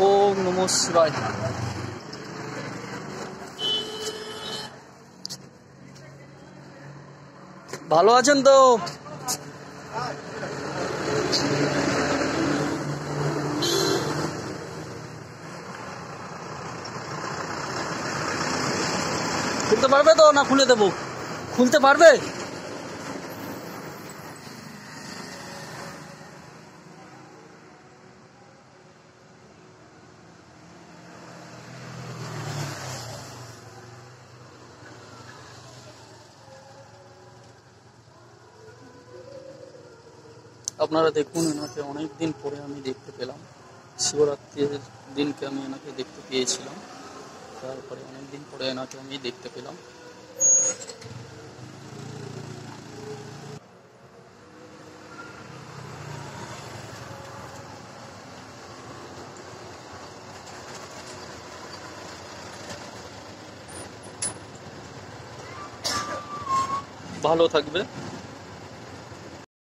ওম নমঃ শিবায়। ভালো আছেন তো? খুলতে পারবে তো না খুলে দেবো? খুলতে পারবে? আপনারা দেখুন, এনাকে অনেকদিন পরে আমি দেখতে পেলাম। শিবরাত্রির দিনকে আমি এনাকে দেখতে পেয়েছিলাম, তারপরে অনেকদিন পরে এনাকে আমি দেখতে পেলাম। ভালো থাকবে।